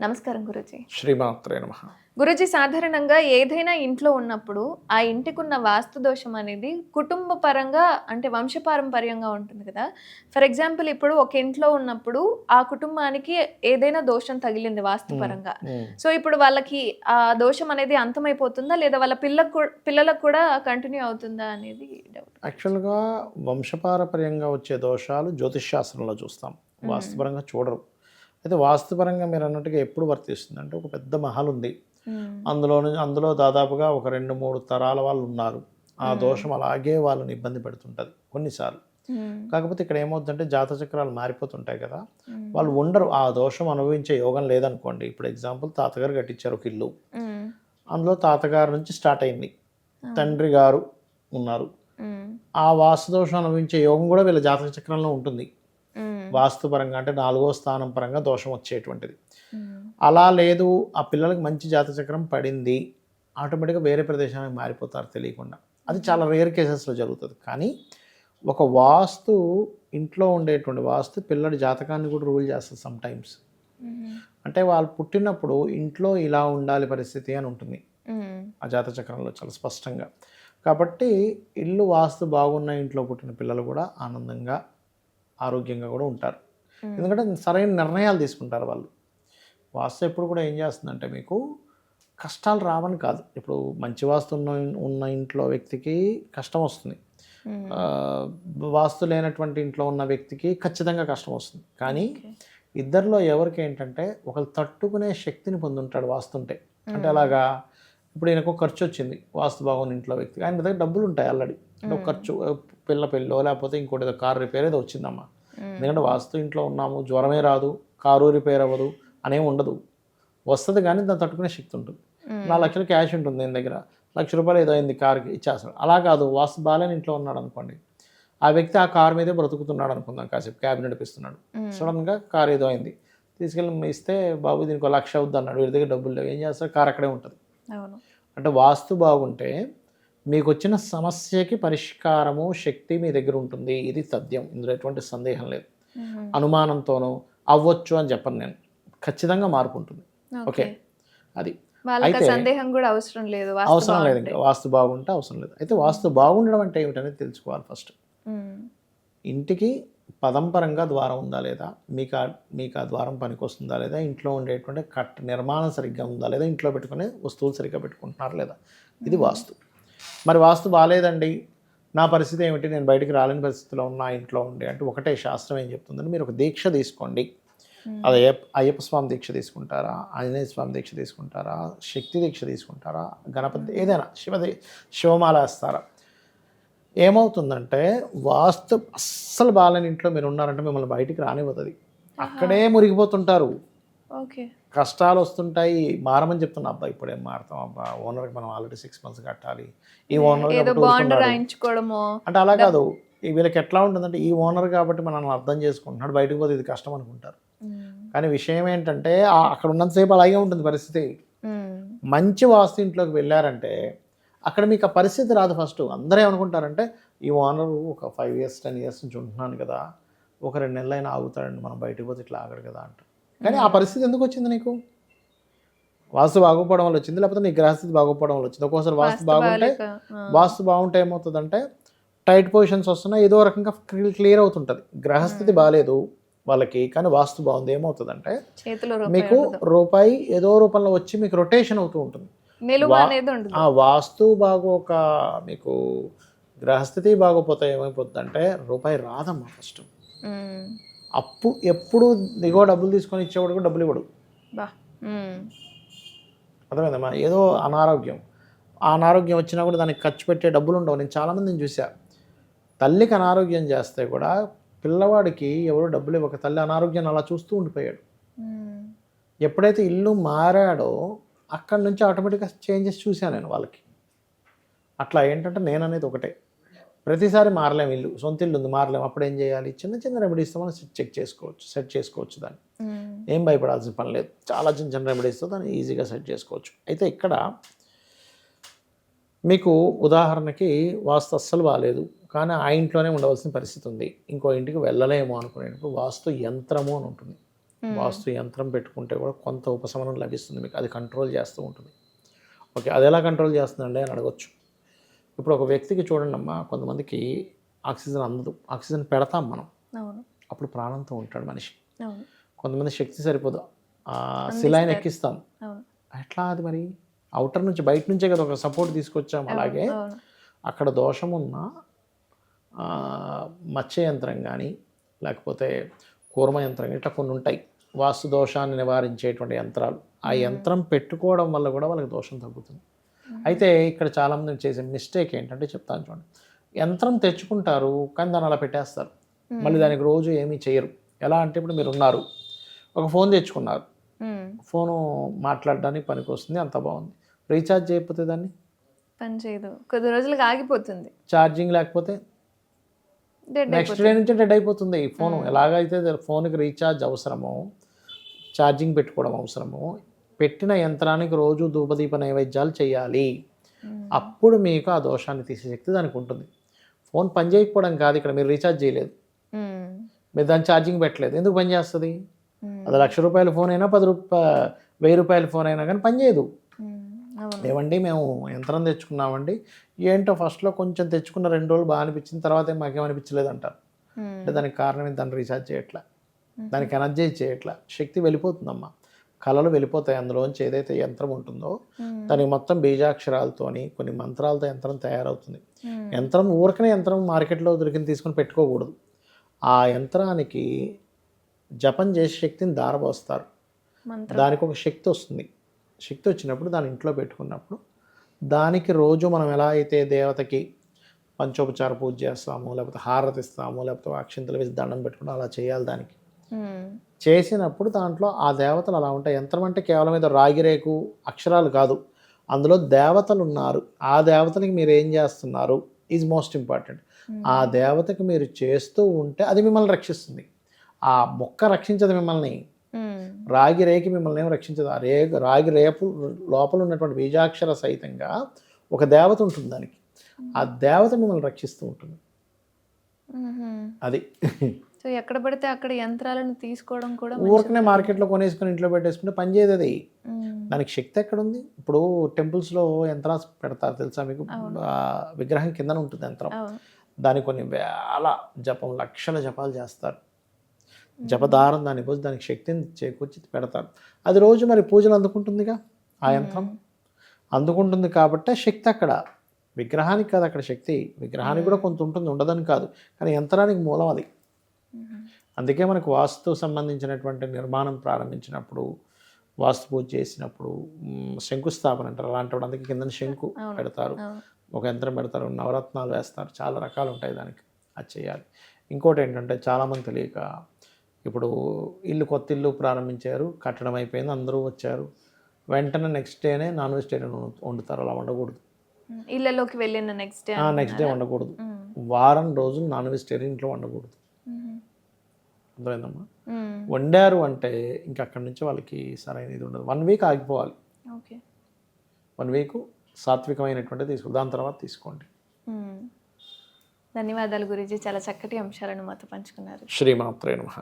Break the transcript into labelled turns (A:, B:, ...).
A: నమస్కారం గురూజీ.
B: శ్రీమాత్రే నమః.
A: గురూజీ, సాధారణంగా ఏదైనా ఇంట్లో ఉన్నప్పుడు ఆ ఇంటికున్న వాస్తు దోషం అనేది కుటుంబ పరంగా అంటే వంశపారంపర్యంగా ఉంటుంది కదా. ఫర్ ఎగ్జాంపుల్ ఇప్పుడు ఒక ఇంట్లో ఉన్నప్పుడు ఆ కుటుంబానికి ఏదైనా దోషం తగిలింది వాస్తుపరంగా. సో ఇప్పుడు వాళ్ళకి ఆ దోషం అనేది అంతమైపోతుందా లేదా వాళ్ళ పిల్లలకు కూడా కంటిన్యూ అవుతుందా అనేది డౌట్.
B: యాక్చువల్‌గా వంశపారపర్యంగా వచ్చే దోషాలు జ్యోతిష్ శాస్త్రంలో చూస్తాం. వాస్తుపరంగా చూడరు. అయితే వాస్తుపరంగా మీరన్నట్టుగా ఎప్పుడు వర్తిస్తుందంటే ఒక పెద్ద మహల్ ఉంది. అందులో దాదాపుగా ఒక 2, 3 తరాల వాళ్ళు ఉన్నారు. ఆ దోషం అలాగే వాళ్ళని ఇబ్బంది పెడుతుంటది కొన్నిసార్లు. కాకపోతే ఇక్కడ ఏమవుతుందంటే జాతచక్రాలు మారిపోతుంటాయి కదా. వాళ్ళు ఉండరు. ఆ దోషం అనుభవించే యోగం లేదనుకోండి. ఇప్పుడు ఎగ్జాంపుల్ తాతగారు కట్టించారు ఒక ఇల్లు. అందులో తాతగారి నుంచి స్టార్ట్ అయింది. తండ్రి గారు ఉన్నారు. ఆ వాస్తు దోషం అనుభవించే యోగం కూడా వీళ్ళ జాతక చక్రంలో ఉంటుంది. వాస్తుపరంగా అంటే 4వ స్థానం పరంగా దోషం వచ్చేటువంటిది. అలా లేదు, ఆ పిల్లలకి మంచి జాతక చక్రం పడింది, ఆటోమేటిక్గా వేరే ప్రదేశానికి మారిపోతారు తెలియకుండా. అది చాలా రేర్ కేసెస్లో జరుగుతుంది. కానీ ఒక వాస్తు ఇంట్లో ఉండేటువంటి వాస్తు పిల్లడి జాతకాన్ని కూడా రూల్ చేస్తుంది సమ్టైమ్స్. అంటే వాళ్ళు పుట్టినప్పుడు ఇంట్లో ఇలా ఉండాలి పరిస్థితి అని ఉంటుంది ఆ జాతక చక్రంలో చాలా స్పష్టంగా. కాబట్టి ఇల్లు వాస్తు బాగున్న ఇంట్లో పుట్టిన పిల్లలు కూడా ఆనందంగా ఆరోగ్యంగా కూడా ఉంటారు. ఎందుకంటే సరైన నిర్ణయాలు తీసుకుంటారు వాళ్ళు. వాస్తు ఎప్పుడు కూడా ఏం చేస్తుందంటే మీకు కష్టాలు రావని కాదు. ఇప్పుడు మంచి వాస్తు ఉన్న ఇంట్లో వ్యక్తికి కష్టం వస్తుంది. వాస్తు లేనటువంటి ఇంట్లో ఉన్న వ్యక్తికి ఖచ్చితంగా కష్టం వస్తుంది. కానీ ఇద్దరిలో ఎవరికి ఏంటంటే ఒకరు తట్టుకునే శక్తిని పొందుంటాడు వాస్తుంటే. అంటే అలాగా ఇప్పుడు ఈయనకు ఖర్చు వచ్చింది వాస్తు బాగున్న ఇంట్లో వ్యక్తికి, ఆయన దగ్గర డబ్బులు ఉంటాయి ఆల్రెడీ. అంటే ఖర్చు పెళ్ళో లేకపోతే ఇంకోటి ఏదో కారు రిపేర్ ఏదో వచ్చిందమ్మా. ఎందుకంటే వాస్తు ఇంట్లో ఉన్నాము, జ్వరమే రాదు, కారు రిపేర్ అవ్వదు అనేమి ఉండదు. వస్తుంది కానీ దాన్ని తట్టుకునే శక్తి ఉంటుంది. 4 లక్షలు క్యాష్ ఉంటుంది నేను దగ్గర, ₹1,00,000 ఏదో అయింది కార్కి ఇచ్చేస్తాడు. అలా కాదు, వాస్తు బాగాలేని ఇంట్లో ఉన్నాడు అనుకోండి, ఆ వ్యక్తి ఆ కారు మీదే బ్రతుకుతున్నాడు అనుకుందాం, కాసేపు క్యాబ్ నడిపిస్తున్నాడు, సడన్గా కారు ఏదో అయింది, తీసుకెళ్ళి ఇస్తే బాబు దీనికి 1,00,000 అవుద్ది అన్నాడు, వీడి దగ్గర డబ్బులు లేవు, ఏం చేస్తాడు, కారు అక్కడే ఉంటుంది. అంటే వాస్తు బాగుంటే మీకు వచ్చిన సమస్యకి పరిష్కారము శక్తి మీ దగ్గర ఉంటుంది. ఇది సత్యం, ఇందులో ఎటువంటి సందేహం లేదు. అనుమానంతోనూ అవ్వచ్చు అని చెప్పను నేను, ఖచ్చితంగా మార్పు ఉంటుంది. ఓకే, అది అయితే
A: సందేహం కూడా అవసరం లేదు,
B: అవసరం లేదు. ఇంకా వాస్తు బాగుంటే అవసరం లేదు. అయితే వాస్తు బాగుండడం అంటే ఏమిటనేది తెలుసుకోవాలి ఫస్ట్. ఇంటికి పదంపరంగా ద్వారం ఉందా లేదా, మీకు ఆ ద్వారం పనికి వస్తుందా లేదా, ఇంట్లో ఉండేటువంటి నిర్మాణం సరిగ్గా ఉందా లేదా, ఇంట్లో పెట్టుకునే వస్తువులు సరిగ్గా పెట్టుకుంటున్నారా లేదా, ఇది వాస్తు. మరి వాస్తు బాగాలేదండి, నా పరిస్థితి ఏమిటి, నేను బయటికి రాలేని పరిస్థితిలో ఉన్నా ఇంట్లో ఉండి అంటే, ఒకటే శాస్త్రం ఏం చెప్తుందని, మీరు ఒక దీక్ష తీసుకోండి. అది అయ్యప్ప స్వామి దీక్ష తీసుకుంటారా, ఆంజనేయ స్వామి దీక్ష తీసుకుంటారా, శక్తి దీక్ష తీసుకుంటారా, గణపతి ఏదైనా శివమాల వేస్తారా. ఏమవుతుందంటే వాస్తు అస్సలు బాగాలేని ఇంట్లో మీరు ఉన్నారంటే మిమ్మల్ని బయటికి రానివ్వతుంది. అక్కడే మురిగిపోతుంటారు. కష్టాలు వస్తుంటాయి. మారమని చెప్తున్నా, అబ్బా ఇప్పుడేం మారుతాం అబ్బా, ఓనర్కి మనం ఆల్రెడీ 6 months కట్టాలి, ఈ ఓనర్ అంటే అలా కాదు. వీళ్ళకి ఎట్లా ఉంటుందంటే, ఈ ఓనర్ కాబట్టి మనం అర్థం చేసుకుంటున్నాడు, బయటకు పోతే ఇది కష్టం అనుకుంటారు. కానీ విషయం ఏంటంటే అక్కడ ఉన్నంతసేపు అలాగే ఉంటుంది పరిస్థితి. మంచి వాస్తు ఇంట్లోకి వెళ్ళారంటే అక్కడ మీకు ఆ పరిస్థితి రాదు. ఫస్ట్ అందరూ ఏమనుకుంటారంటే, ఈ ఓనరు ఒక 5 years 10 years నుంచి ఉంటున్నాను కదా, ఒక 2 నెలలైనా ఆగుతాడండి, మనం బయటకు పోతే ఇట్లా ఆగడు కదా అంటారు. కానీ ఆ పరిస్థితి ఎందుకు వచ్చింది నీకు? వాస్తు బాగోపోవడం వల్ల వచ్చింది, లేకపోతే నీ గ్రహస్థితి బాగోపోవడం వల్ల వచ్చింది. ఒక్కోసారి వాస్తు బాగుంటే ఏమవుతుందంటే టైట్ పొజిషన్స్ వస్తున్నాయి, ఏదో రకంగా క్లియర్ అవుతుంటుంది. గ్రహస్థితి బాగాలేదు వాళ్ళకి, కానీ వాస్తు బాగుంది, ఏమవుతుందంటే మీకు రూపాయి ఏదో రూపంలో వచ్చి మీకు రొటేషన్ అవుతూ ఉంటుంది. ఆ వాస్తు బాగోక మీకు గ్రహస్థితి బాగోపోతే ఏమైపోతుందంటే రూపాయి రాదమ్మా. ఫస్ట్ అప్పు ఎప్పుడు దిగో డబ్బులు తీసుకొని ఇచ్చేవాడు కూడా డబ్బులు ఇవ్వడు. అర్థమైందమ్మా. ఏదో అనారోగ్యం వచ్చినా కూడా దానికి ఖర్చు పెట్టే డబ్బులు ఉండవు. నేను చాలామందిని చూసా, తల్లికి అనారోగ్యం చేస్తే కూడా పిల్లవాడికి ఎవరు డబ్బులు ఇవ్వక తల్లి అనారోగ్యాన్ని అలా చూస్తూ ఉండిపోయాడు. ఎప్పుడైతే ఇల్లు మారాడో అక్కడి నుంచి ఆటోమేటిక్గా చేంజెస్ చూశాను నేను వాళ్ళకి. అట్లా ఏంటంటే నేను అనేది ఒకటే, ప్రతిసారి మారలేము, ఇల్లు సొంత ఇల్లు ఉంది మారలేము, అప్పుడు ఏం చేయాలి, చిన్న చిన్న రెమెడీస్తో మనం సెట్ చేసుకోవచ్చు దాన్ని. ఏం భయపడాల్సిన పని లేదు, చాలా చిన్న చిన్న రెమెడీస్తో దాన్ని ఈజీగా సెట్ చేసుకోవచ్చు. అయితే ఇక్కడ మీకు ఉదాహరణకి వాస్తు అస్సలు బాగాలేదు, కానీ ఆ ఇంట్లోనే ఉండవలసిన పరిస్థితి ఉంది, ఇంకో ఇంటికి వెళ్ళలేము అనుకునేటప్పుడు వాస్తు యంత్రము అని ఉంటుంది. వాస్తు యంత్రం పెట్టుకుంటే కూడా కొంత ఉపశమనం లభిస్తుంది మీకు, అది కంట్రోల్ చేస్తూ ఉంటుంది. ఓకే, అది ఎలా కంట్రోల్ చేస్తుందండి అని అడగొచ్చు. ఇప్పుడు ఒక వ్యక్తికి చూడండి అమ్మా, కొంతమందికి ఆక్సిజన్ అందదు, ఆక్సిజన్ పెడతాం మనం,
A: అవును.
B: అప్పుడు ప్రాణంతో ఉంటాడు మనిషి.
A: అవును.
B: కొంతమంది శక్తి సరిపోదు, శిలాయిని ఎక్కిస్తాం,
A: అవును.
B: ఎట్లా అది మరి అవుటర్ నుంచి బయట నుంచే కదా ఒక సపోర్ట్ తీసుకొచ్చాం. అలాగే
A: అవును.
B: అక్కడ దోషం ఉన్న మత్స్య యంత్రం కానీ లేకపోతే కూర్మ యంత్రం కానీ ఇట్లా కొన్ని ఉంటాయి వాస్తు దోషాన్ని నివారించేటువంటి యంత్రాలు. ఆ యంత్రం పెట్టుకోవడం వల్ల కూడా వాళ్ళకి దోషం తగ్గుతుంది. అయితే ఇక్కడ చాలామంది చేసే మిస్టేక్ ఏంటంటే చెప్తాను చూడండి, యంత్రం తెచ్చుకుంటారు కానీ దాన్ని అలా పెట్టేస్తారు, మళ్ళీ దానికి రోజు ఏమీ చేయరు. ఎలా అంటే ఇప్పుడు మీరు ఉన్నారు, ఒక ఫోన్ తెచ్చుకున్నారు, ఫోను మాట్లాడడానికి పనికి వస్తుంది, అంత బాగుంది, రీఛార్జ్ చేయకపోతే దాన్ని
A: పని చేయదు, కొద్ది రోజులకు ఆగిపోతుంది,
B: ఛార్జింగ్ లేకపోతే నెక్స్ట్ డే నుంచి డెడ్ అయిపోతుంది ఈ ఫోను. ఎలాగైతే ఫోన్కి రీఛార్జ్ అవసరమో, ఛార్జింగ్ పెట్టుకోవడం అవసరమో, పెట్టిన యంత్రానికి రోజు ధూపదీప నైవేద్యాలు చేయాలి. అప్పుడు మీకు ఆ దోషాన్ని తీసే శక్తి దానికి ఉంటుంది. ఫోన్ పని చేయకపోవడం కాదు, ఇక్కడ మీరు రీఛార్జ్ చేయలేదు, మీరు దాన్ని ఛార్జింగ్ పెట్టలేదు, ఎందుకు పని చేస్తుంది? అది ₹1,00,000 ఫోన్ అయినా, ₹10,000 ఫోన్ అయినా కానీ పని చేయదు. ఏమండి మేము యంత్రం తెచ్చుకున్నామండి, ఏంటో ఫస్ట్లో కొంచెం తెచ్చుకున్న 2 రోజులు బాగా అనిపించింది, తర్వాత మాకేమనిపించలేదు అంటారు. అంటే దానికి కారణం ఏంటి? దాన్ని రీఛార్జ్ చేయట్లా, దానికి ఎనర్జీ చేయట్లా, శక్తి వెళ్ళిపోతుందమ్మా, కళలు వెళ్ళిపోతాయి. అందులోంచి ఏదైతే యంత్రం ఉంటుందో దానికి మొత్తం బీజాక్షరాలతోని కొన్ని మంత్రాలతో యంత్రం తయారవుతుంది. యంత్రం ఊరికనే యంత్రం మార్కెట్లో దొరికింది తీసుకొని పెట్టుకోకూడదు. ఆ యంత్రానికి జపం చేసే శక్తిని దారపోస్తారు, దానికి ఒక శక్తి వస్తుంది. శక్తి వచ్చినప్పుడు దాని ఇంట్లో పెట్టుకున్నప్పుడు దానికి రోజు మనం ఎలా అయితే దేవతకి పంచోపచార పూజ చేస్తాము, లేకపోతే హారతి ఇస్తాము, లేకపోతే అక్షింతలు వేసి దండం పెట్టుకుంటాం, అలా చేయాలి. దానికి చేసినప్పుడు దాంట్లో ఆ దేవతలు అలా ఉంటాయి. యంత్రం అంటే కేవలం ఏదో రాగి రేకు అక్షరాలు కాదు, అందులో దేవతలు ఉన్నారు. ఆ దేవతలకి మీరు ఏం చేస్తున్నారు ఈజ్ మోస్ట్ ఇంపార్టెంట్. ఆ దేవతకి మీరు చేస్తూ ఉంటే అది మిమ్మల్ని రక్షిస్తుంది. ఆ మొక్క రక్షించదు మిమ్మల్ని, రాగి రేకి మిమ్మల్ని ఏమి రక్షించదు. ఆ రాగి రేపు లోపల ఉన్నటువంటి బీజాక్షర సహితంగా ఒక దేవత ఉంటుంది దానికి, ఆ దేవత మిమ్మల్ని రక్షిస్తూ ఉంటుంది. అది
A: సో ఎక్కడ పడితే అక్కడ యంత్రాలను తీసుకోవడం కూడా
B: ఊరికనే మార్కెట్లో కొనేసుకుని ఇంట్లో పెట్టేసుకుంటే పని చేయదు అది. దానికి శక్తి ఎక్కడుంది? ఇప్పుడు టెంపుల్స్లో యంత్రాలు పెడతారు తెలుసా మీకు, విగ్రహం కిందన ఉంటుంది యంత్రం, దానికి కొన్ని వేల జపం, లక్షల జపాలు చేస్తారు, జపదారం దాన్ని పోసి దానికి శక్తిని చేకూర్చి పెడతారు. అది రోజు మరి పూజలు అందుకుంటుందిగా, ఆ యంత్రం అందుకుంటుంది కాబట్టి శక్తి అక్కడ, విగ్రహానికి కాదు అక్కడ శక్తి. విగ్రహానికి కూడా కొంత ఉంటుంది, ఉండదని కాదు, కానీ యంత్రానికి మూలం అది. అందుకే మనకు వాస్తు సంబంధించినటువంటి నిర్మాణం ప్రారంభించినప్పుడు, వాస్తు పూజ చేసినప్పుడు శంకుస్థాపన అంటారు, అలాంటి అందుకే కింద శంకు పెడతారు, ఒక యంత్రం పెడతారు, నవరత్నాలు వేస్తారు, చాలా రకాలు ఉంటాయి దానికి, అది చేయాలి. ఇంకోటి ఏంటంటే చాలామంది తెలియక ఇప్పుడు కొత్త ఇల్లు ప్రారంభించారు, కట్టడం అయిపోయింది, అందరూ వచ్చారు, వెంటనే నెక్స్ట్ డేనే నాన్ వెజిటేరియన్ వండుతారు. అలా వండకూడదు.
A: ఇళ్ళలోకి వెళ్ళిన నెక్స్ట్
B: డే వండకూడదు. వారం రోజులు నాన్ వెజిటేరియన్ ఇంట్లో వండకూడదు. అర్థమైందమ్మా? వండారు అంటే ఇంకా అక్కడి నుంచి వాళ్ళకి సరైన ఇది ఉండదు. 1 వీక్ ఆగిపోవాలి. 1 వీక్ సాత్వికమైనటువంటి తీసుకో, దాని తర్వాత తీసుకోండి.
A: ధన్యవాదాలు గురూజీ, చాలా చక్కటి అంశాలను మాతో పంచుకున్నారు.
B: శ్రీమాత్రే నమః.